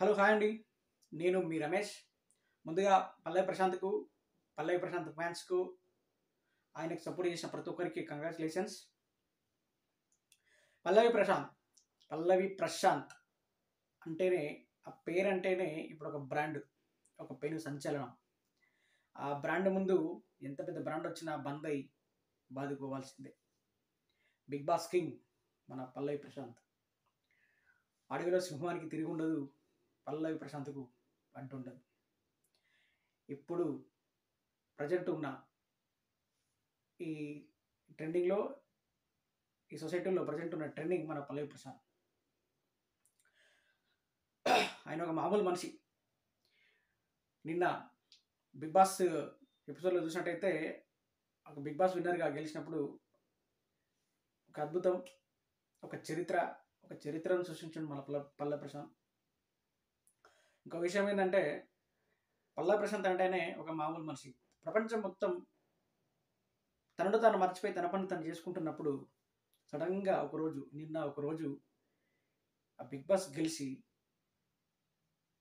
Hello hi అండి. నేను మీ రమేష్. ముందుగా పల్లవి ప్రశాంత్ ఫ్యాన్స్‌కు, ఆయనకు సపోర్ట్ చేసిన ప్రతి ఒక్కరికి కంగ్రాచ్యులేషన్స్. పల్లవి ప్రశాంత్, పల్లవి ప్రశాంత్ అంటేనే ఆ పేరంటేనే ఇప్పుడు ఒక బ్రాండ్, ఒక పెను సంచలనం. ఆ బ్రాండ్ ముందు ఎంత పెద్ద బ్రాండ్ వచ్చినా బందై బాదుకోవాల్సిందే. బిగ్ బాస్ కింగ్ మన పల్లవి ప్రశాంత్. అడవిలో సింహానికి తిరుగుండదు, పల్లవి ప్రశాంత్‌కు అంటుండదు. ఇప్పుడు ప్రజెంట్ ఉన్న ఈ ట్రెండింగ్‌లో, ఈ సొసైటీలో ప్రజెంట్ ఉన్న ట్రెండింగ్ మన పల్లవి ప్రశాంత్. ఆయన ఒక మామూలు మనిషి. నిన్న బిగ్ బాస్ ఎపిసోడ్‌లో చూసినట్టయితే ఒక బిగ్ బాస్ విన్నర్‌గా గెలిచినప్పుడు ఒక అద్భుతం, ఒక చరిత్రను సృష్టించాడు మన పల్లవి ప్రశాంత్. ఇంకో విషయం ఏంటంటే పల్లవి ప్రశాంత్ అంటేనే ఒక మామూలు మనిషి. ప్రపంచం మొత్తం తనను తాను మర్చిపోయి తన పని తను చేసుకుంటున్నప్పుడు సడన్‌గా నిన్న ఒకరోజు ఆ బిగ్ బాస్ గెలిచి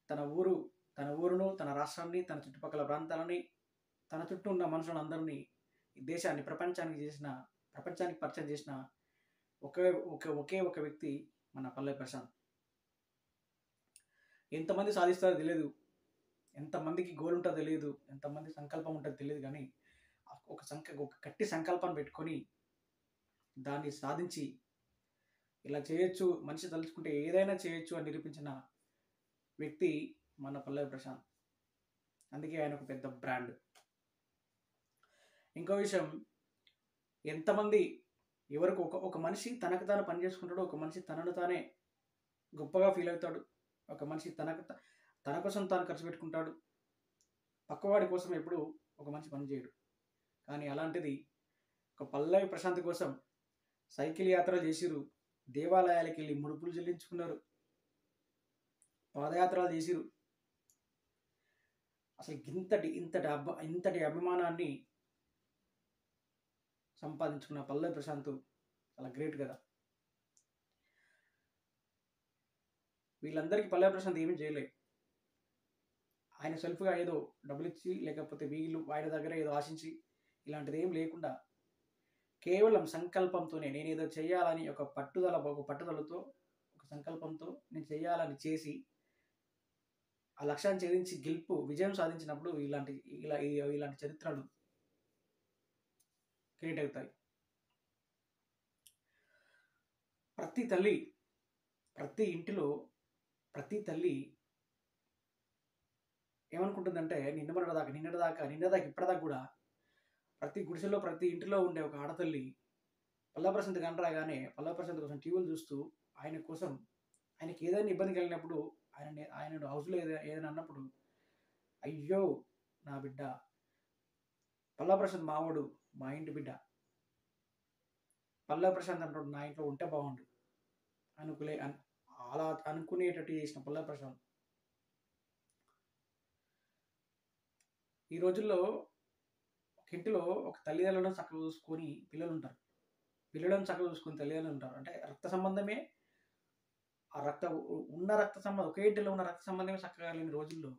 తన ఊరును, తన రాష్ట్రాన్ని, తన చుట్టుపక్కల ప్రాంతాలని, తన చుట్టూ ఉన్న మనుషులందరినీ, ఈ దేశాన్ని ప్రపంచానికి పరిచయం చేసిన ఒకే ఒక వ్యక్తి మన పల్లవి ప్రశాంత్. ఎంతమంది సాధిస్తారో తెలియదు, ఎంతమందికి గోల్ ఉంటుందో తెలియదు, ఎంతమంది సంకల్పం ఉంటుందో తెలియదు, కానీ ఒక గట్టి సంకల్పాన్ని పెట్టుకొని దాన్ని సాధించి ఇలా చేయొచ్చు, మనిషి తలుచుకుంటే ఏదైనా చేయొచ్చు అని నిరూపించిన వ్యక్తి మన పల్లవి ప్రశాంత్. అందుకే ఆయన ఒక పెద్ద బ్రాండ్. ఇంకో విషయం, ఎంతమంది ఎవరికి ఒక మనిషి తనకు తాను పని చేసుకుంటాడు, ఒక మనిషి తనను తానే గొప్పగా ఫీల్ అవుతాడు, ఒక మనిషి తన కోసం తాను ఖర్చు పెట్టుకుంటాడు, పక్కవాడి కోసం ఎప్పుడు ఒక మనిషి పని చేయడు. కానీ అలాంటిది ఒక పల్లవి ప్రశాంత్ కోసం సైకిల్ యాత్ర చేసిరు, దేవాలయాలకు వెళ్ళి ముడుపులు చెల్లించుకున్నారు, పాదయాత్రలు చేసిరు. అసలు ఇంతటి అభిమానాన్ని సంపాదించుకున్న పల్లవి ప్రశాంత్ చాలా గ్రేట్ కదా. వీళ్ళందరికీ పల్లవి ప్రశాంత్ ఏమీ చేయలేదు. ఆయన సెల్ఫ్గా ఏదో డబ్బులు ఇచ్చి, లేకపోతే వీళ్ళు ఆయన దగ్గర ఏదో ఆశించి ఇలాంటిది ఏం లేకుండా కేవలం సంకల్పంతోనే నేనేదో చేయాలని ఒక పట్టుదలతో, ఒక సంకల్పంతో నేను చేయాలని చేసి ఆ లక్ష్యాన్ని ఛేదించి విజయం సాధించినప్పుడు ఇలాంటి చరిత్రలు క్రియేట్ అవుతాయి. ప్రతి ఇంటిలో ప్రతి తల్లి ఏమనుకుంటుందంటే నిన్నటిదాకా ఇప్పటిదాకా కూడా ప్రతి గుడిసెలో, ప్రతి ఇంటిలో ఉండే ఒక ఆడతల్లి పల్లవి ప్రశాంత్ కనరాగానే పల్లవి ప్రశాంత్ కోసం టీవీలు చూస్తూ ఆయనకి ఏదైనా ఇబ్బంది కలిగినప్పుడు, ఆయన హౌస్లో ఏదైనా అన్నప్పుడు, అయ్యో నా బిడ్డ పల్లవి ప్రశాంత్ మావాడు, మా ఇంటి బిడ్డ, పల్లవి ప్రశాంత్ అంటాడు నా ఇంట్లో ఉంటే బాగుండు అలా అనుకునేటట్టు చేసిన పల్లవి ప్రశాంత్. ఈ రోజుల్లో ఒక ఇంటిలో ఒక తల్లిదండ్రులను చక్కగా చూసుకొని పిల్లలను చక్కగా చూసుకొని తల్లిదండ్రులు ఉంటారు. అంటే రక్త సంబంధమే, ఒకే ఇంటిలో ఉన్న రక్త సంబంధమే చక్కగా లేని రోజుల్లో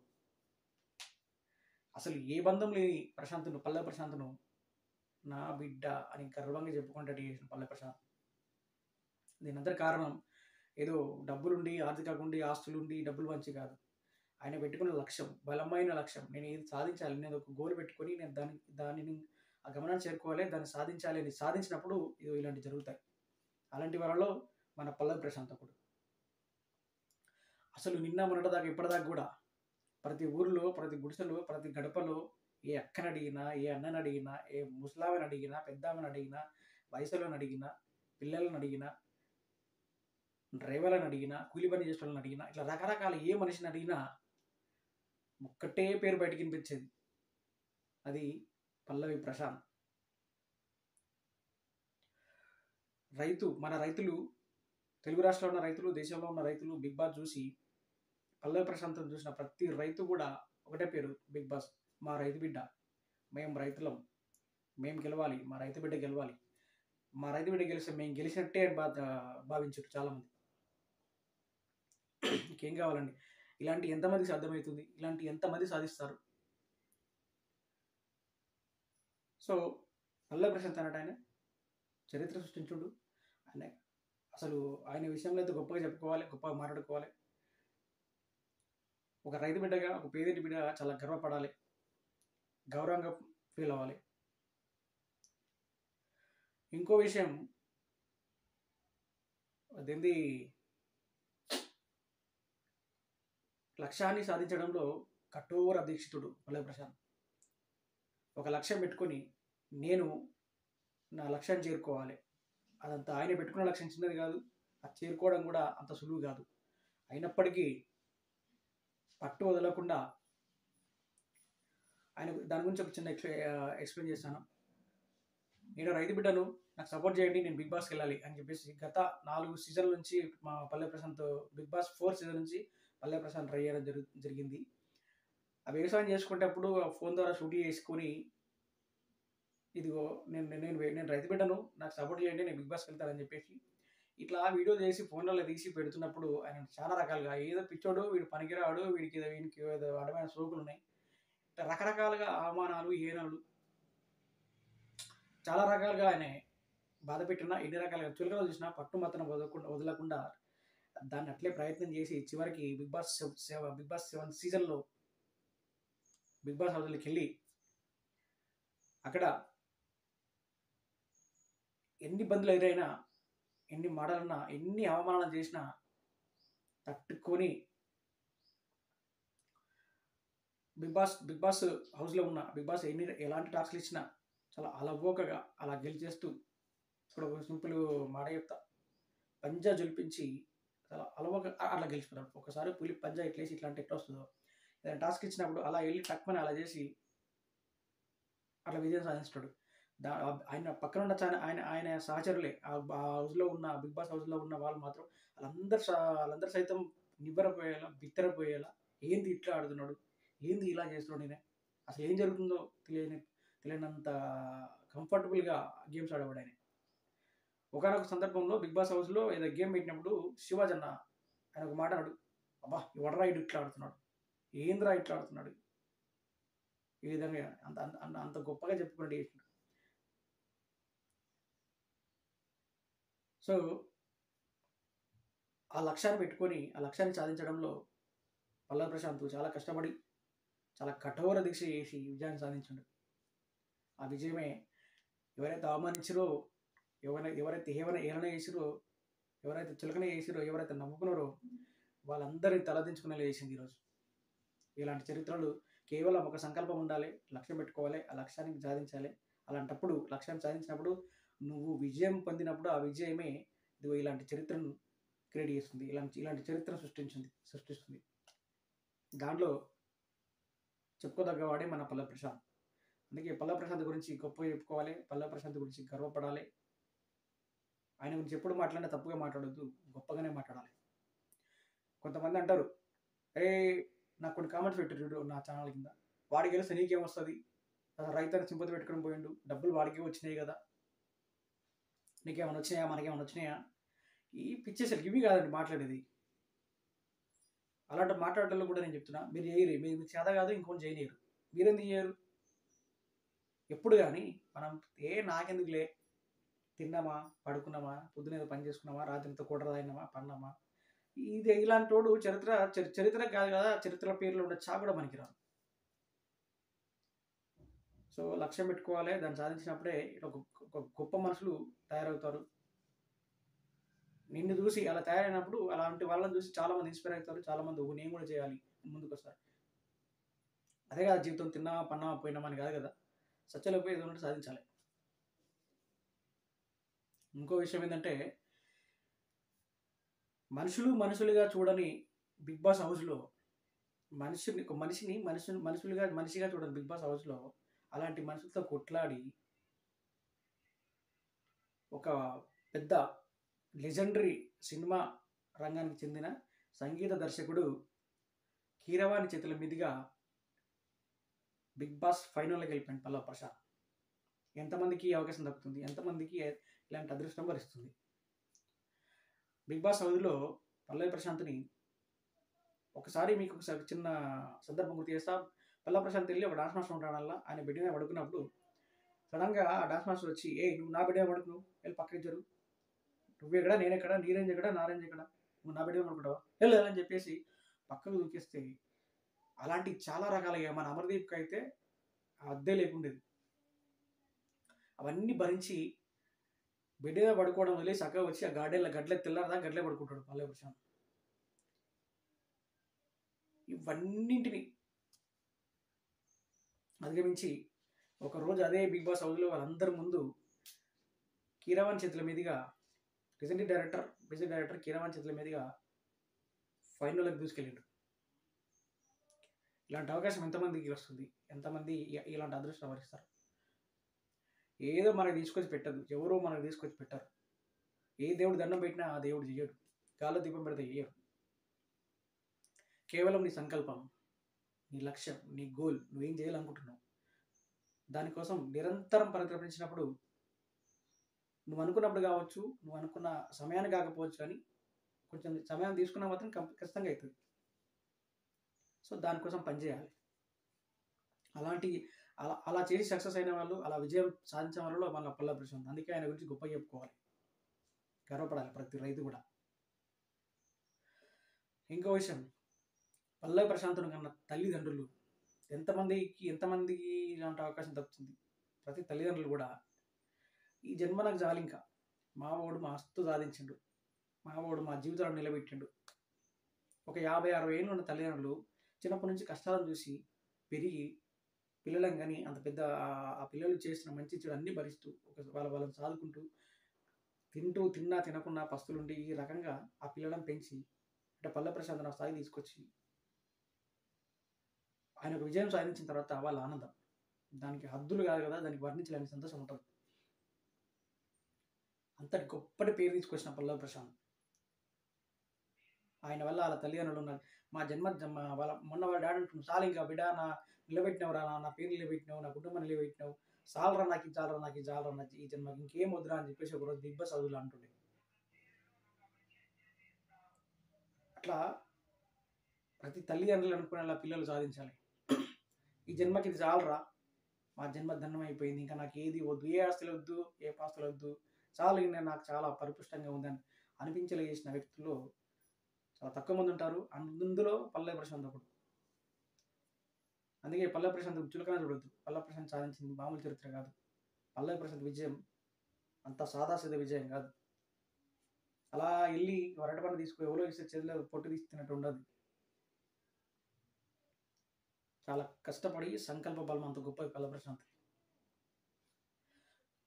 అసలు ఏ బంధం లేని పల్లవి ప్రశాంత్ను నా బిడ్డ అని గర్వంగా చెప్పుకుంటూ చేసిన పల్లవి ప్రశాంత్. దీనందరి కారణం ఏదో డబ్బులుండి, ఆర్థికంగా ఆస్తులుండి, డబ్బులు మంచి కాదు. ఆయన పెట్టుకున్న లక్ష్యం, బలమైన లక్ష్యం. నేను ఏది సాధించాలి, నేను ఒక గోల్ పెట్టుకొని నేను దానిని ఆ గమనాన్ని చేరుకోవాలి, దాన్ని సాధించాలి అని సాధించినప్పుడు ఇలాంటివి జరుగుతాయి. అలాంటి వాళ్ళలో మన పల్లవి ప్రశాంత్ ఒకడు. అసలు నిన్న మొన్నటిదాకా ఇప్పటిదాకా కూడా ప్రతి ఊరిలో, ప్రతి గుడిసెలో, ప్రతి గడపలో ఏ అక్కని అడిగినా, ఏ అన్నని అడిగినా, ఏ ముసలామెని అడిగినా, పెద్దామెని అడిగినా, వయసులను అడిగినా, పిల్లలను అడిగినా, డ్రైవర్లను అడిగినా, కూలి పని చేసే వాళ్ళని అడిగినా, ఇట్లా రకరకాల ఏ మనిషిని అడిగినా ఒక్కటే పేరు బయటకు వినిపించేది, అది పల్లవి ప్రశాంత్. మన రైతులు, తెలుగు రాష్ట్రాల్లో ఉన్న రైతులు, దేశంలో ఉన్న రైతులు బిగ్ బాస్ చూసి పల్లవి ప్రశాంత్ను చూసిన ప్రతి రైతు కూడా ఒకటే పేరు, బిగ్ బాస్ మా రైతు బిడ్డ, మేము రైతులం, మేము గెలవాలి, మా రైతు బిడ్డ గెలవాలి, మా రైతు బిడ్డ గెలిస్తే మేము గెలిచినట్టే భావించారు చాలామంది. ఇంకేం కావాలండి. ఇలాంటి ఎంతమందికి సాధ్యమవుతుంది? ఇలాంటి ఎంతమంది సాధిస్తారు? సో పల్లవి ప్రశాంత్ అన్నట్టు ఆయన చరిత్ర సృష్టించుడు. ఆయన అసలు ఆయన విషయంలో అయితే గొప్పగా చెప్పుకోవాలి, గొప్పగా మాట్లాడుకోవాలి. ఒక రైతు బిడ్డగా, ఒక పేదింటి బిడ్డగా చాలా గర్వపడాలి, గౌరవంగా ఫీల్ అవ్వాలి. ఇంకో విషయం అదేంది, లక్ష్యాన్ని సాధించడంలో కఠోర దీక్షితుడు పల్లవి ప్రశాంత్. ఒక లక్ష్యం పెట్టుకొని నేను నా లక్ష్యాన్ని చేరుకోవాలి. అదంతా ఆయన పెట్టుకున్న లక్ష్యం చిన్నది కాదు, అది చేరుకోవడం కూడా అంత సులువు కాదు. అయినప్పటికీ పట్టు వదలకుండా ఆయన దాని గురించి ఒక చిన్న ఎక్స్ప్లెయిన్ చేస్తాను. నేను రైతు బిడ్డను, నాకు సపోర్ట్ చేయండి, నేను బిగ్ బాస్కి వెళ్ళాలి అని చెప్పేసి గత 4 సీజన్ల నుంచి మా పల్లవి ప్రశాంత్ బిగ్ బాస్ 4 సీజన్ నుంచి పల్లవి ప్రశాంత్ ట్రై చేయడం జరిగింది. ఆ వ్యవసాయం చేసుకునేటప్పుడు ఫోన్ ద్వారా షూటింగ్ చేసుకొని, ఇదిగో నేను నేను నేను రైతు బిడ్డను, నాకు సపోర్ట్ చేయండి, నేను బిగ్ బాస్కి వెళ్తానని చెప్పేసి ఇట్లా వీడియో చేసి ఫోన్లలో తీసి పెడుతున్నప్పుడు ఆయన చాలా రకాలుగా ఏదో పిచ్చోడు, వీడు పనికిరాడు, వీడికి ఏదో అడమైన సోకులు ఉన్నాయి, ఇట్లా రకరకాలుగా అవమానాలు, హీనాలు చాలా రకాలుగా ఆయన బాధ పెట్టినా, ఎన్ని రకాలుగా చులకన చూసినా పట్టుమత్తన వదలకుండా దాన్ని అట్లే ప్రయత్నం చేసి చివరికి బిగ్ బాస్ 7 సీజన్లో బిగ్ బాస్ హౌస్లోకి వెళ్ళి అక్కడ ఎన్ని ఇబ్బందులు ఎదురైనా, ఎన్ని మాటలన్నా, ఎన్ని అవమానాలు చేసినా తట్టుకొని బిగ్ బాస్ హౌస్లో ఉన్న బిగ్ బాస్ ఎలాంటి టాస్క్లు ఇచ్చినా చాలా అలవోకగా అలా గెలిచేస్తూ, ఇప్పుడు ఒక సింపుల్ మాట చెప్తా, పంజా జొలిపించి చాలా అలవోక అట్లా గెలిచిపోతాడు. ఒకసారి పులి పంజా ఇట్లేసి ఇట్లాంటి ఎట్లా వస్తుందో, ఏదైనా టాస్క్ ఇచ్చినప్పుడు అలా వెళ్ళి టక్మని అలా చేసి అట్లా విజయం సాధిస్తాడు. ఆయన పక్కన ఉన్న ఆయన సహచరులే ఆ హౌస్లో ఉన్న బిగ్ బాస్ హౌస్లో ఉన్న వాళ్ళు మాత్రం వాళ్ళందరూ సైతం నివ్వెరపోయేలా, బిత్తరపోయేలా, ఏంది ఇట్లా ఆడుతున్నాడు, ఏంది ఇలా చేస్తున్నాడు, నేనే అసలు ఏం జరుగుతుందో తెలియనంత కంఫర్టబుల్గా గేమ్స్ ఆడేవాడు ఆయన. ఒకనొక సందర్భంలో బిగ్ బాస్ హౌస్లో ఏదో గేమ్ పెట్టినప్పుడు శివాజీ అన్న ఆయన ఒక మాట అన్నాడు, అబ్బా ఎవడరా ఇటు ఇట్లా ఆడుతున్నాడు, ఏంద్రా ఇట్లా ఆడుతున్నాడు, ఈ విధంగా అంత అంత అంత గొప్పగా చెప్పుకున్నట్టు చేసినాడు. సో ఆ లక్ష్యాన్ని పెట్టుకొని ఆ లక్ష్యాన్ని సాధించడంలో పల్లవి ప్రశాంత్ చాలా కష్టపడి, చాలా కఠోర దీక్ష చేసి విజయాన్ని సాధించాడు. ఆ విజయమే ఎవరైతే అవమానించారో, ఎవరైతే ఏలన చేసిరో, ఎవరైతే చులకన చేసిరో, ఎవరైతే నమ్ముకున్నారో వాళ్ళందరినీ తలదించుకునేలా చేసింది ఈరోజు. ఇలాంటి చరిత్రలు కేవలం ఒక సంకల్పం ఉండాలి, లక్ష్యం పెట్టుకోవాలి, ఆ లక్ష్యానికి సాధించాలి. అలాంటప్పుడు లక్ష్యాన్ని సాధించినప్పుడు నువ్వు విజయం పొందినప్పుడు ఆ విజయమే ఇలాంటి చరిత్రను క్రియేట్ చేస్తుంది, ఇలాంటి చరిత్ర సృష్టిస్తుంది. దాంట్లో చెప్పుకోదగ్గవాడే మన పల్లవి ప్రశాంత్. అందుకే పల్లవి ప్రశాంత్ గురించి గొప్పగా చెప్పుకోవాలి, పల్లవి ప్రశాంత్ గురించి గర్వపడాలి. ఆయన గురించి ఎప్పుడు మాట్లాడినా తప్పుగా మాట్లాడొద్దు, గొప్పగానే మాట్లాడాలి. కొంతమంది అంటారు, నాకు కొన్ని కామెంట్స్ పెట్టారు నా ఛానల్ కింద, వాడికి గెలిస్తే నీకేమొస్తుంది, రైతుని సింపతి పెట్టుకుని పోయిండు, డబ్బులు వాడికే వచ్చినాయి కదా, నీకేమైనా వచ్చినాయా, మనకేమైనా వచ్చినాయా, ఈ పిచ్చేసరికి ఇవి కాదండి మాట్లాడేది. అలాంటి మాట్లాడటంలో కూడా నేను చెప్తున్నా, మీరు చేయరు, మీకు చేత కాదు, ఇంకొని చేయలేరు, మీరెందుకు చేయరు? ఎప్పుడు కానీ మనం నాకెందుకులే, తిన్నామా, పడుకున్నామా, పొద్దున పని చేసుకున్నామా, రాత్రితో కూడ తాగినామా, పన్నామా, ఇలాంటి వాడు చరిత్ర కాదు కదా, చరిత్ర పేర్లు ఉండే కూడా మనకి రాదు. సో లక్ష్యం పెట్టుకోవాలి, దాన్ని సాధించినప్పుడే ఒక గొప్ప మనుషులు తయారవుతారు. నిన్ను చూసి అలా తయారైనప్పుడు అలాంటి వాళ్ళని చూసి చాలామంది ఇన్స్పైర్ అవుతారు, చాలామంది నేను కూడా చేయాలి ముందుకు వస్తారు. అదే కదా జీవితం, తిన్నామా పన్నామా పోయినామా అని కాదు కదా, సత్యలోకి పోయి ఏదో సాధించాలి. ఇంకో విషయం ఏంటంటే, మనుషులుగా చూడని బిగ్ బాస్ హౌస్లో మనిషిగా చూడని బిగ్ బాస్ హౌస్లో అలాంటి మనుషులతో కొట్లాడి ఒక పెద్ద లెజెండరీ సినిమా రంగానికి చెందిన సంగీత దర్శకుడు కీరవాణి చేతుల మీదుగా బిగ్ బాస్ ఫైనల్లోకి వెళ్ళిపోయింది పల్లవి ప్రశాంత్. ఎంతమందికి అవకాశం దక్కుతుంది, ఎంతమందికి ఇలాంటి అదృష్టం వరిస్తుంది. బిగ్ బాస్ హౌస్లో పల్లవి ప్రశాంత్ని ఒకసారి మీకు చిన్న సందర్భం గుర్తు చేస్తా. పల్లా ప్రశాంత్ వెళ్ళి ఒక డాన్స్ మాస్టర్ ఉంటాడల్లా, ఆయన బెడ్ మీద పడుకున్నప్పుడు సడన్గా ఆ డాన్స్ మాస్టర్ వచ్చి, ఏ నువ్వు నా బెడ్ మీద పడుకు, నువ్వు వెళ్ళి పక్కకి జరుగు, నువ్వెక్కడ నేనెక్కడ, నీ రేంజ్ ఎక్కడ నా రేంజ్ ఎక్కడ, నువ్వు నా బెడ్ మీద పడుకుంటావా వెళ్ళు అని చెప్పేసి పక్కకు దూకేస్తే, అలాంటి చాలా రకాలుగా మన అమర్దీప్కి అయితే అద్దే లేకుండేది. అవన్నీ భరించి బెడ్ మీద పడుకోవడం వదిలి చక్కగా వచ్చి ఆ గార్డెన్లో గడ్లే తెల్లారదా గడ్లే పడుకుంటాడు పల్లె ప్రశాంత్. ఇవన్నింటిని అధిగమించి ఒకరోజు అదే బిగ్ బాస్ హౌస్లో వాళ్ళందరి ముందు కీరవాణి చేతుల మీదుగా ప్రెజెంట్ డైరెక్టర్ కీరవాణి చేతుల మీదుగా ఫైనల్లోకి దూసుకెళ్ళాడు. ఇలాంటి అవకాశం ఎంతమందికి వస్తుంది, ఎంతమంది ఇలాంటి అదృష్టం వరిస్తారు? ఏదో మనకు తీసుకొచ్చి పెట్టదు, ఎవరో మనకు తీసుకొచ్చి పెట్టరు. ఏ దేవుడు దండం పెట్టినా ఆ దేవుడు చేయడు, గాల్లో దీపం పెడితే చేయరు. కేవలం నీ సంకల్పం, నీ లక్ష్యం, నీ గోల్, నువ్వేం చేయాలనుకుంటున్నావు, దానికోసం నిరంతరం పరితపించినప్పుడు నువ్వు అనుకున్నప్పుడు కావచ్చు, నువ్వు అనుకున్న సమయాన్ని కాకపోవచ్చు, కానీ కొంచెం సమయం తీసుకున్నా మాత్రం ఖచ్చితంగా అవుతుంది. సో దానికోసం పనిచేయాలి. అలా చేసి సక్సెస్ అయిన వాళ్ళు, అలా విజయం సాధించిన వాళ్ళలో మన పల్లా ప్రశాంత్. అందుకే ఆయన గురించి గొప్ప చెప్పుకోవాలి, గర్వపడాలి ప్రతి రైతు కూడా. ఇంకో విషయం, పల్లా ప్రశాంత్ను కన్నా తల్లిదండ్రులు ఎంతమందికి ఇలాంటి అవకాశం దక్కుతుంది? ప్రతి తల్లిదండ్రులు కూడా ఈ జన్మ నాకు చాలు, ఇంకా మా వాడు మస్తు సాధించిండు, మా వాడు మా జీవితాలను నిలబెట్టిండు. ఒక 50-60 ఏళ్ళు ఉన్న తల్లిదండ్రులు చిన్నప్పటి నుంచి కష్టాలను చూసి పెరిగి పిల్లలను కానీ అంత పెద్ద ఆ పిల్లలు చేసిన మంచి చెడు అన్నీ భరిస్తూ వాళ్ళని సాదుకుంటూ తిన్నా తినకుండా పస్తులుండి ఈ రకంగా ఆ పిల్లలను పెంచి అంటే పల్లె ప్రశాంత్ నా స్థాయి తీసుకొచ్చి ఆయన ఒక విజయం సాధించిన తర్వాత వాళ్ళ ఆనందం దానికి హద్దులు కాదు కదా, దానికి వర్ణించలేని సంతోషం ఉంటుంది. అంతటి గొప్పటి పేరు తీసుకొచ్చిన పల్లె ప్రశాంత్. ఆయన వల్ల వాళ్ళ తల్లిదండ్రులు ఉన్నారు. మా వాళ్ళ మొన్న వాళ్ళ డాడీ అంటున్నాడు, చాలు ఇంకా బిడ్డ, నా నిలబెట్టినవురా, నా పేరు నిలబెట్టినావు, నా కుటుంబం నిలబెట్టినావు, చాలరా నాకు చాలరా ఈ జన్మకి ఇంకేం వద్దురా అని చెప్పేసి ఒకరోజు బిగ్ బాస్ హౌస్లో అంటుండే. అట్లా ప్రతి తల్లిదండ్రులు అనుకునేలా పిల్లలు సాధించాలి. ఈ జన్మకి ఇది చాలరా, మా జన్మ ధన్యం అయిపోయింది, ఇంకా నాకు ఏది వద్దు, ఏ ఆస్తులు వద్దు, ఏ పాస్తులు వద్దు, చాలు ఇంకా నాకు చాలా పరిపుష్టంగా ఉందని అనిపించలే చేసిన వ్యక్తులు చాలా తక్కువ మంది ఉంటారు. అందులో పల్లె ప్రశాంత్ ఒకడు. అందుకే పల్లె ప్రశాంత్ చులకన చూడొద్దు. పల్లె ప్రశాంత్ సాధించింది మామూలు చరిత్ర కాదు. పల్లె ప్రశాంత్ విజయం అంత సాదాసీద విజయం కాదు. అలా వెళ్ళి అరటిపండు తీసుకు ఎవరో ఇస్తే చేతిలో పొట్టు తీస్తున్నట్టు ఉండదు. చాలా కష్టపడి సంకల్ప బలం అంత గొప్ప పల్లవి ప్రశాంత్.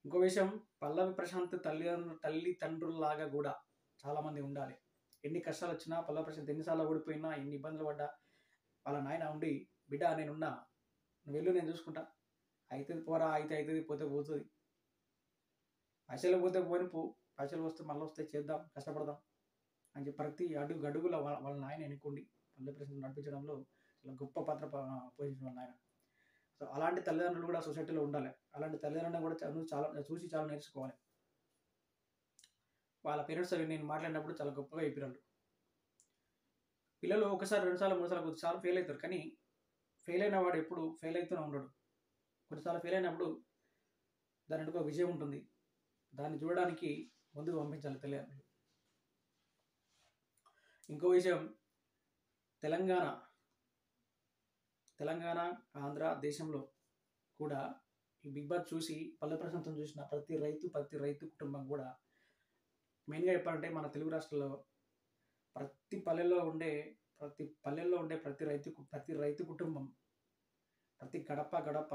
ఇంకో విషయం, పల్లవి ప్రశాంత్ తల్లిదండ్రుల్లాగా కూడా చాలామంది ఉండాలి. ఎన్ని కష్టాలు వచ్చినా పల్లవి ప్రశాంత్ ఎన్నిసార్లు ఓడిపోయినా, ఎన్ని ఇబ్బందులు పడ్డా వాళ్ళ నాయన ఉండి, బిడ్డ నేనున్నా, నువ్వు వెళ్ళు నేను చూసుకుంటా, అవుతుంది పోరా, అవుతుంది పోతే పోతుంది, పైసలు పోతే పోని పో, పైసలు వస్తే మళ్ళీ వస్తే చేద్దాం, కష్టపడదాం అని చెప్పి ప్రతి అడుగుల వాళ్ళ నాయన ఎన్నుకోండి పల్లవి ప్రశాంత్ నడిపించడంలో చాలా గొప్ప పాత్ర పోషించిన వాళ్ళ నాయన. సో అలాంటి తల్లిదండ్రులు కూడా సొసైటీలో ఉండాలి. అలాంటి తల్లిదండ్రులను కూడా చాలా నేర్చుకోవాలి. వాళ్ళ పేరెంట్స్ నేను మాట్లాడినప్పుడు చాలా గొప్పగా చెప్పినారు. పిల్లలు ఒకసారి 2 సార్లు 3 సార్లు కొద్దిసార్లు ఫెయిల్ అవుతారు, కానీ ఫెయిల్ అయిన వాడు ఎప్పుడు ఫెయిల్ అవుతూనే ఉండడు. కొన్నిసార్లు ఫెయిల్ అయినప్పుడు దాని వెనుక విజయం ఉంటుంది. దాన్ని చూడడానికి ముందుకు పంపించాలి తల్లిదండ్రులు. ఇంకో విషయం, తెలంగాణ ఆంధ్ర దేశంలో కూడా ఈ బిగ్ బాస్ చూసి పల్లె ప్రశాంతం చూసిన ప్రతి రైతు కుటుంబం కూడా, మెయిన్గా చెప్పాలంటే మన తెలుగు రాష్ట్రాల్లో ప్రతి పల్లెల్లో ఉండే ప్రతి రైతు కుటుంబం, ప్రతి గడప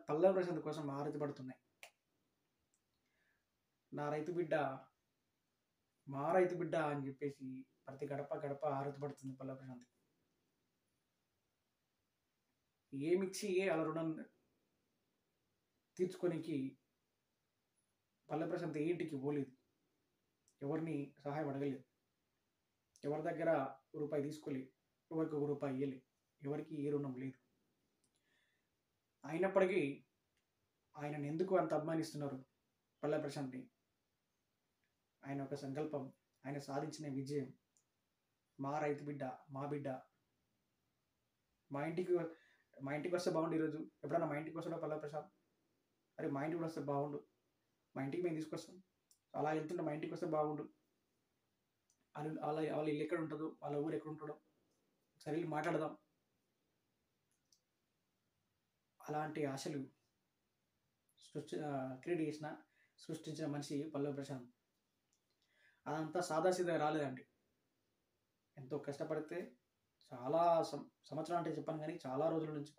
పల్లె ప్రశాంత్ కోసం ఆరాటపడుతున్నాయి. నా రైతు బిడ్డ, మా రైతు బిడ్డ అని చెప్పేసి ప్రతి గడప ఆరాటపడుతుంది పల్లె ప్రశాంత్. ఏమిచ్చి అలా రుణం తీర్చుకోనికి పల్లె ప్రశాంత్ ఏ ఇంటికి పోలేదు, ఎవరిని సహాయం అడగలేదు, ఎవరి దగ్గర రూపాయి తీసుకోలేదు, ఎవరికి రూపాయి ఇవ్వలేదు, ఎవరికి ఏ రుణం లేదు. అయినప్పటికీ ఆయనను ఎందుకు అంత అభిమానిస్తున్నారు పల్లె ప్రశాంత్ని? ఆయన ఒక సంకల్పం, ఆయన సాధించిన విజయం మా రైతు బిడ్డ, మా బిడ్డ, మా ఇంటికి మా ఇంటికి వస్తే బాగుండు. ఈరోజు ఎప్పుడన్నా మా ఇంటికి వస్తాడో పల్లవి ప్రశాంత్? అరే మా ఇంటికి కూడా వస్తే బాగుండు, మా ఇంటికి మేము తీసుకొస్తాం. అలా వెళ్తుంటే మా ఇంటికి వస్తే బాగుండు. వాళ్ళ ఇల్లు ఎక్కడ ఉంటుందో, వాళ్ళ ఊరు ఎక్కడ ఉంటాడో ఒకసారి వెళ్ళి మాట్లాడదాం. అలాంటి ఆశలు క్రియేట్ చేసిన, సృష్టించిన మనిషి పల్లవి ప్రశాంత్. అదంతా సాదాసీదా రాలేదండి. ఎంతో కష్టపడితే చాలా సంవత్సరాలు అంటే చెప్పాను కానీ చాలా రోజుల నుంచి,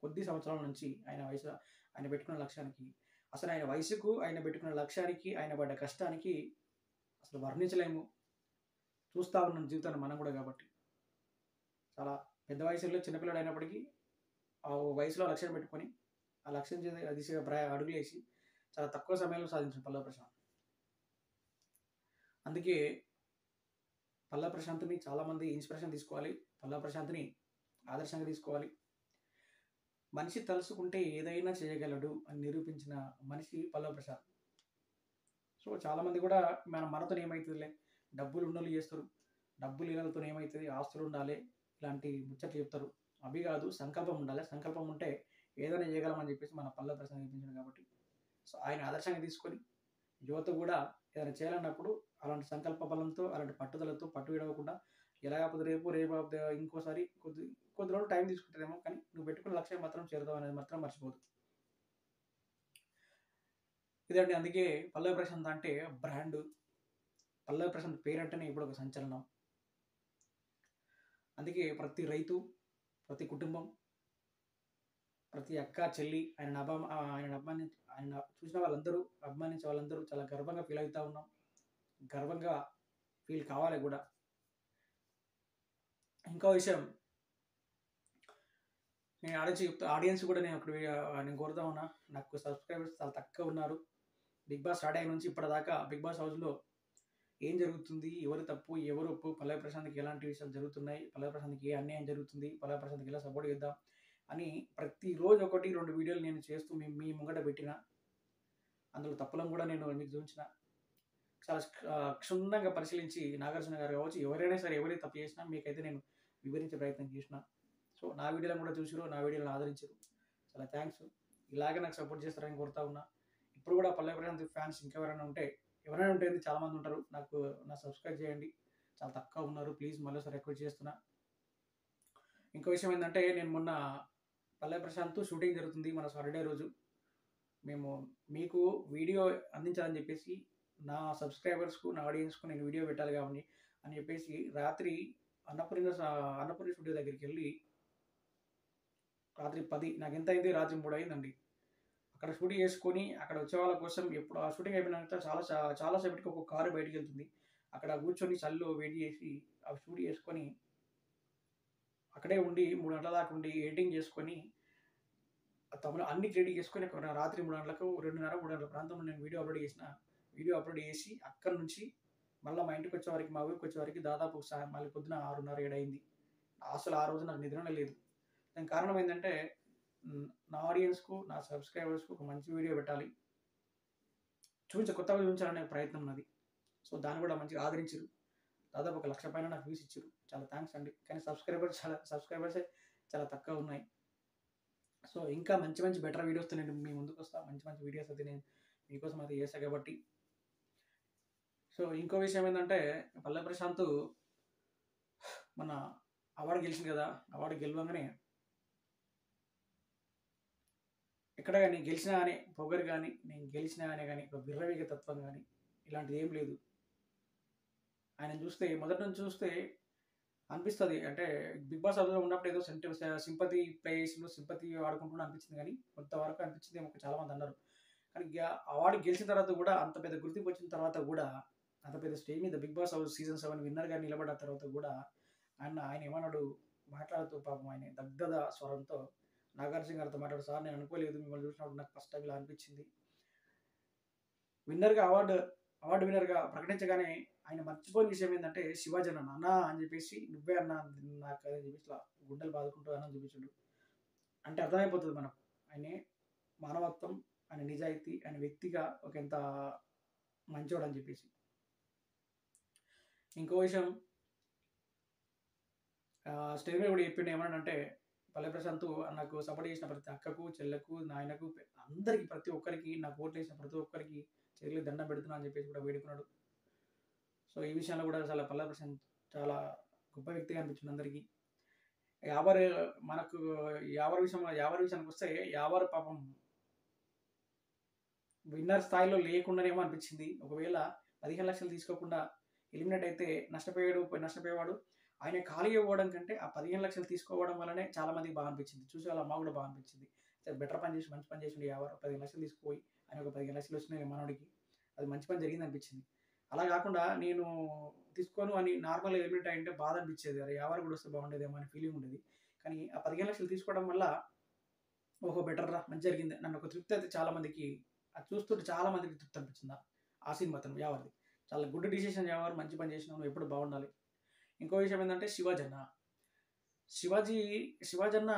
కొద్ది సంవత్సరాల నుంచి ఆయన పెట్టుకున్న లక్ష్యానికి, అసలు ఆయన వయసుకు, ఆయన పెట్టుకున్న లక్ష్యానికి, ఆయన పడ్డ కష్టానికి అసలు వర్ణించలేము. చూస్తూ ఉన్నాం జీవితాన్ని మనం కూడా. కాబట్టి చాలా పెద్ద వయసులో చిన్నపిల్లడు అయినప్పటికీ ఆ వయసులో లక్ష్యం పెట్టుకొని ఆ లక్ష్యం దిశగా అడుగులు వేసి చాలా తక్కువ సమయంలో సాధించిన పల్లవి ప్రశాంత్. అందుకే పల్లవి ప్రశాంత్ని చాలామంది ఇన్స్పిరేషన్ తీసుకోవాలి, పల్లవి ప్రశాంత్ని ఆదర్శంగా తీసుకోవాలి. మనిషి తలుసుకుంటే ఏదైనా చేయగలడు అని నిరూపించిన మనిషి పల్లవి ప్రశాంత్. సో చాలామంది కూడా మనతో ఏమవుతుందిలే, డబ్బులు ఉన్నోళ్ళు చేస్తారు, డబ్బులు ఇళ్ళతో ఏమవుతుంది, ఆస్తులు ఉండాలి, ఇలాంటి ముచ్చట్లు చెప్తారు. అవి కాదు, సంకల్పం ఉండాలి. సంకల్పం ఉంటే ఏదైనా చేయగలమని చెప్పేసి మన పల్లవి ప్రశాంత్ చూపించాడు. కాబట్టి సో ఆయన ఆదర్శంగా తీసుకొని యువత కూడా ఏదైనా చేయాలన్నప్పుడు అలాంటి సంకల్ప బలంతో, అలాంటి పట్టుదలతో, పట్టు విడవకుండా, ఎలా కాకపోతే రేపు ఇంకోసారి కొద్ది రోజులు టైం తీసుకుంటుందేమో, కానీ నువ్వు పెట్టుకున్న లక్ష్యం మాత్రం చేరుతావు అనేది మాత్రం మర్చిపోదు. ఇదండి. అందుకే పల్లవి ప్రశాంత్ అంటే బ్రాండ్. పల్లవి ప్రశాంత్ పేరంటేనే ఇప్పుడు ఒక సంచలనం. అందుకే ప్రతి రైతు, ప్రతి కుటుంబం, ప్రతి అక్క చెల్లి ఆయన చూసిన వాళ్ళందరూ, అభిమానించే వాళ్ళందరూ చాలా గర్వంగా ఫీల్ అవుతూ ఉన్నాం. గర్వంగా ఫీల్ కావాలి కూడా. ఇంకో విషయం నేను ఆడియన్స్ కూడా నేను కోరుతా ఉన్నా. నాకు సబ్స్క్రైబర్స్ చాలా తక్కువ ఉన్నారు. బిగ్ బాస్ స్టార్ట్ అయిన నుంచి ఇప్పటిదాకా బిగ్ బాస్ హౌస్లో ఏం జరుగుతుంది, ఎవరు తప్పు ఎవరు ఒప్పు, పల్లవి ప్రశాంత్కి ఎలాంటి విషయాలు జరుగుతున్నాయి, పల్లవి ప్రశాంత్కి ఏ అన్యాయం జరుగుతుంది, పల్లవి ప్రశాంత్కి ఎలా సపోర్ట్ చేద్దాం అని ప్రతిరోజు 1-2 వీడియోలు నేను చేస్తూ మీ ముంగట పెట్టిన. అందులో తప్పులను కూడా నేను మీకు చూపించిన. చాలా క్షుణ్ణంగా పరిశీలించి నాగార్జున గారు కావచ్చు, ఎవరైనా సరే ఎవరైతే తప్పు చేసినా మీకైతే నేను వివరించే ప్రయత్నం చేసిన. సో నా వీడియోలను కూడా చూసిరు, నా వీడియోలను ఆదరించారు. చాలా థ్యాంక్స్. ఇలాగే నాకు సపోర్ట్ చేస్తారని కోరుతా ఉన్నా. ఇప్పుడు కూడా పల్లవి ప్రశాంత్ ఫ్యాన్స్ ఇంకెవరైనా ఉంటే చాలామంది ఉంటారు, నా సబ్స్క్రైబ్ చేయండి. చాలా తక్కువ ఉన్నారు, ప్లీజ్ మళ్ళీ ఒకసారి రిక్వెస్ట్ చేస్తున్నా. ఇంకో విషయం ఏంటంటే, నేను మొన్న పల్లవి ప్రశాంత్ షూటింగ్ జరుగుతుంది మన సాటర్డే రోజు. మీకు వీడియో అందించాలని చెప్పేసి నా సబ్స్క్రైబర్స్కు, నా ఆడియన్స్కు నేను వీడియో పెట్టాలి కాబట్టి అని చెప్పేసి రాత్రి అన్నపూర్ణ స్టూడియో దగ్గరికి వెళ్ళి రాత్రి 10, నాకు ఎంత అయింది, రాత్రి 3 అయిందండి. అక్కడ షూటింగ్ చేసుకొని అక్కడ వచ్చే వాళ్ళ కోసం ఎప్పుడు ఆ షూటింగ్ అయిపోయినాక చాలాసేపటికి ఒక కారు బయటికి వెళ్తుంది. అక్కడ కూర్చొని చల్లో వెయిట్ చేసి ఆ షూట్ చేసుకొని అక్కడే ఉండి 3 గంటల దాకా ఉండి ఎడిటింగ్ చేసుకొని తమిళ అన్ని క్రెడిట్ చేసుకొని రాత్రి 3 గంటలకు 2:30, 3 గంటల ప్రాంతంలో నేను వీడియో అప్లోడ్ చేసి అక్కడి నుంచి మళ్ళీ మా ఇంటికి వచ్చేవారికి, మా ఊరికి వచ్చేవారికి దాదాపు మళ్ళీ పొద్దున 6:30, 7 అయింది. అసలు ఆ రోజు నాకు నిద్రనే లేదు. దానికి కారణం ఏంటంటే, నా ఆడియన్స్కు, నా సబ్స్క్రైబర్స్కు ఒక మంచి వీడియో పెట్టాలి, కొత్తగా చూపించాలనే ప్రయత్నం ఉన్నది. సో దాన్ని కూడా మంచిగా ఆదరించారు. దాదాపు 1,00,000 పైన నాకు వ్యూస్ ఇచ్చారు. చాలా థ్యాంక్స్ అండి. కానీ సబ్స్క్రైబర్సే చాలా తక్కువ ఉన్నాయి. సో ఇంకా మంచి బెటర్ వీడియోస్తో నేను మీ ముందుకు వస్తాను. మంచి వీడియోస్ అయితే నేను మీకోసం అయితే చేస్తాను కాబట్టి. సో ఇంకో విషయం ఏంటంటే, పల్లవి ప్రశాంత్ మన అవార్డు గెలిచింది కదా. అవార్డు గెలవగానే ఎక్కడ కానీ గెలిచినా కానీ పొగరు కానీ, నేను గెలిచినా కానీ విర్రవీగ తత్వం కానీ ఇలాంటిది ఏం లేదు. ఆయన చూస్తే మొదటి నుంచి చూస్తే అనిపిస్తుంది, అంటే బిగ్ బాస్ హౌస్లో ఉన్నప్పుడు ఏదో సింపతి ప్లే చేసిండు, సింపతి ఆడుకుంటున్నా అనిపించింది. కానీ కొంతవరకు అనిపించింది ఏమో, చాలామంది అన్నారు. కానీ అవార్డు గెలిచిన తర్వాత కూడా, అంత పెద్ద గుర్తింపు వచ్చిన తర్వాత కూడా, అంత పెద్ద స్టేజ్ మీద బిగ్ బాస్ హౌస్ సీజన్ 7 విన్నర్గా నిలబడ్డ తర్వాత కూడా ఆయన ఏమన్నాడు, మాట్లాడుతూ పాపం ఆయన దగ్గద స్వరంతో నాగార్జున గారితో మాట్లాడు, సార్ నేను అనుకోలేదు, మిమ్మల్ని చూసినప్పుడు నాకు ఫస్ట్ టైం ఇలా అనిపించింది. అవార్డు విన్నర్గా ప్రకటించగానే ఆయన మర్చిపోయిన విషయం ఏంటంటే, శివాజీ అన్న అని చెప్పేసి, నువ్వే అన్న నాకు అని చెప్పేసి ఇట్లా గుండెలు బాదుకుంటూ అన్న చూపించాడు. అంటే అర్థమైపోతుంది మనకు ఆయన మానవత్వం, ఆయన నిజాయితీ, ఆయన వ్యక్తిగా ఒక ఎంత మంచోడు అని చెప్పేసి. ఇంకో విషయం, స్టేజ్ మీద కూడా చెప్పిండు ఏమన్నాడంటే, పల్లవి ప్రశాంత్ నాకు సపోర్ట్ చేసిన ప్రతి అక్కకు, చెల్లెకు, నాయనకు అందరికి ప్రతి ఒక్కరికి నాకు ఓట్లేసిన ప్రతి ఒక్కరికి చేతులకి దండం పెడుతున్నా అని చెప్పేసి కూడా వేడుకున్నాడు. సో, ఈ విషయంలో కూడా చాలా పల్లవి ప్రశాంత్ చాలా గొప్ప వ్యక్తిగా అనిపించింది అందరికీ. యావర్ మనకు యావర్ విషయానికొస్తే యావర్ పాపం విన్నర్ స్థాయిలో లేకుండానేమో అనిపించింది. ఒకవేళ 15,00,000 తీసుకోకుండా ఎలిమినేట్ అయితే నష్టపోయేవాడు. ఆయన ఖాళీగా పోవడం కంటే ఆ 15,00,000 తీసుకోవడం వల్లనే చాలా మందికి బాగా అనిపించింది. చూసే వాళ్ళ అమ్మ కూడా బాగా అనిపించింది. బెటర్ పని చేసి మంచి పని చేసిండు యావర్. 15,00,000 తీసుకుపోయి ఆయన ఒక 15,00,000 వచ్చినాయి మనోడికి. అది మంచి పని జరిగింది అనిపించింది. అలా కాకుండా నేను తీసుకోను అని నార్మల్‌గా ఎలిమినేట్ అయ్యుంటే బాధ అనిపించేది. అరే! యావర్ కూడా వస్తే బాగుండేదేమో అని ఫీలింగ్ ఉండేది. కానీ ఆ 15,00,000 తీసుకోవడం వల్ల ఓహో! బెటర్‌రా మంచి జరిగింది. నన్ను ఒక తృప్తి అయితే చాలా మందికి అది చూస్తుంటే చాలా మందికి తృప్తి అనిపించింది. ఆ సినిమాతోని యావర్‌ది. చాలా గుడ్ డిసిషన్ యావర్. మంచి పని చేసినావు. నువ్వు ఎప్పుడు బాగుండాలి. ఇంకో విషయం ఏందంటే శివాజన్న. శివాజన్న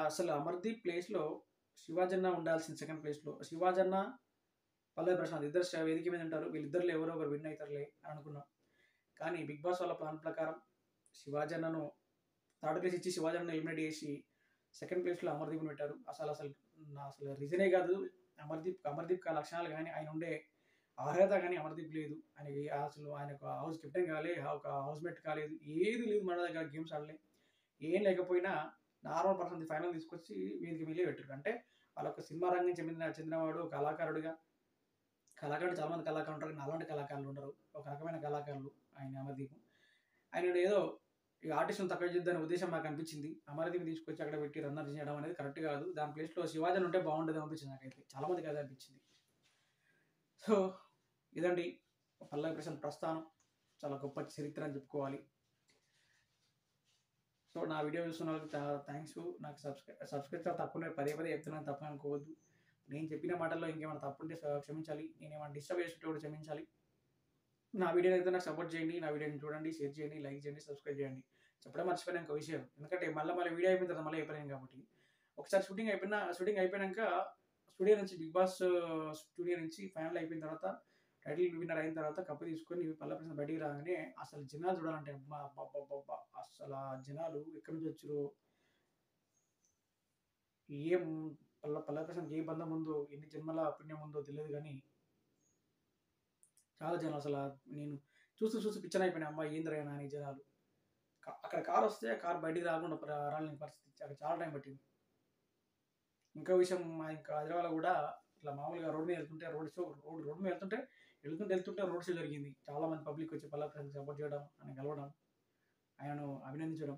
అసలు అమర్‌దీప్ ప్లేస్‌లో శివాజన్న ఉండాల్సిన సెకండ్ ప్లేస్‌లో. శివాజన్న, పల్లవి ప్రశాంత్ ఇద్దరు వేదిక మీద ఉంటారు. వీళ్ళిద్దరిలో ఎవరో ఒకరు విన్ అయితారులే అని అనుకున్నాం. కానీ బిగ్ బాస్ వాళ్ళ ప్లాన్ ప్రకారం శివాజన్నను థర్డ్ ప్లేస్ ఇచ్చి శివాజన్నను ఎలిమినేట్ చేసి సెకండ్ ప్లేస్‌లో అమర్‌దీప్‌ని పెట్టారు. అసలు రీజనే కాదు. అమర్‌దీప్ లక్షణాలు గాని, ఆయన ఉండే అర్హత గాని అమర్‌దీప్ లేదు. ఆయనకు హౌస్ కెప్టెన్ కాలే, ఒక హౌస్‌మేట్ కాలేదు. ఏది లేదు మన దగ్గర గేమ్స్ ఆడలే. ఏం లేకపోయినా నార్మల్ పర్సన్ ఫైనల్ తీసుకొచ్చి వేదిక మీదే పెట్టారు. అంటే వాళ్ళొక సినిమా రంగం చెందినవాడు, కళాకారుడిగా కళాకారుడు చాలా మంది కళాకారులు ఉంటారు. కానీ అలాంటి కళాకారులు ఉండరు. ఒక రకమైన కళాకారులు ఆయన అమర్‌దీప్. ఆయన ఏదో ఈ ఆర్టిస్ట్‌ని తక్కువ చేద్దానే ఉద్దేశం నాకు అనిపించింది. అమర్‌దీప్‌ని తీసుకొచ్చి అక్కడ పెట్టి రన్నర్ చేయడం అనేది కరెక్ట్ కాదు. దాని ప్లేస్‌లో శివాజన్ ఉంటే బాగుండేది అనిపించింది నాకైతే. చాలా మందికి అదే అనిపించింది. సో, ఇదండి పల్లవి ప్రశాంత్ ప్రస్థానం. చాలా గొప్ప చరిత్ర అని చెప్పుకోవాలి. సో, నా వీడియో చూస్తున్న వాళ్ళకి చాలా థాంక్స్. నాకు సబ్స్క్రైబ్ చాలా తప్పున్నాయి. పదే పదే చెప్తున్నాను, తప్పుగా అనుకోవద్దు. నేను చెప్పిన మాటల్లో ఇంకేమైనా తప్పుంటే క్షమించాలి. నేనేమైనా డిస్టర్బ్ చేస్తుంటే కూడా క్షమించాలి. నా వీడియోనైతే నాకు సపోర్ట్ చేయండి. నా వీడియోని చూడండి, షేర్ చేయండి, లైక్ చేయండి, సబ్స్క్రైబ్ చేయండి. చెప్పడం మర్చిపోయిన ఇంకో విషయం. ఎందుకంటే మళ్ళీ వీడియో అయిపోయిన తర్వాత మళ్ళీ చెప్పలేను కాబట్టి. ఒకసారి షూటింగ్ అయిపోయినాక స్టూడియో నుంచి బిగ్ బాస్ స్టూడియో నుంచి ఫైనల్ అయిపోయిన తర్వాత టైటిల్ విన్నర్ అయిన తర్వాత కప్పు తీసుకొని పల్లవి ప్రశాంత్ బయటికి రాగానే అసలు జనాలు చూడాలంటే అబ్బబ్బబ్బబ్బా! అసలు ఆ జనాలు ఎక్కడి నుంచి వచ్చిర్రో, ఏం పల్లవి ప్రశాంత్‌కి ఏ బంధం ఉందో, ఎన్ని జన్మల పుణ్యం ఉందో తెలియదు గానీ చాలా జనాలు నేను చూసి పిచ్చనయిపోయినా. అమ్మా! ఏందిరా నాని జనాలు. అక్కడ కారొస్తే ఆ కారు బయటికి రాకుండా రాలేని పరిస్థితి. అక్కడ చాలా టైం పట్టింది. ఇంకో విషయం ఇంకా హైదరాబాద్‌లో గూడా ఇట్లా మామూలుగా రోడ్ మీద వెళ్తుంటే రోడ్ మీద వెళ్తుంటే రోడ్ షో జరిగింది. చాలా మంది పబ్లిక్ వచ్చి పల్లవి ప్రశాంత్‌కి సపోర్ట్ చేయడం, ఆయనని కలవడం, ఆయనను అభినందించడం.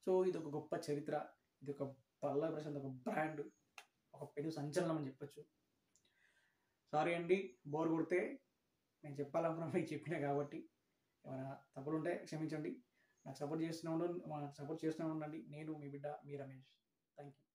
సో, ఇదొక గొప్ప చరిత్ర. ఇదొక పల్లవి ప్రశాంత్ ఒక బ్రాండ్. ఒక పెను సంచలనం అని చెప్పొచ్చు. సారీ అండి. బోర్ కొడితే నేను చెప్పాలనుకున్న మీకు చెప్పినా కాబట్టి ఏమైనా తప్పులుంటే క్షమించండి. నాకు సపోర్ట్ చేస్తూనే ఉండండి. నేను మీ బిడ్డ మీ రమేష్. Thank you.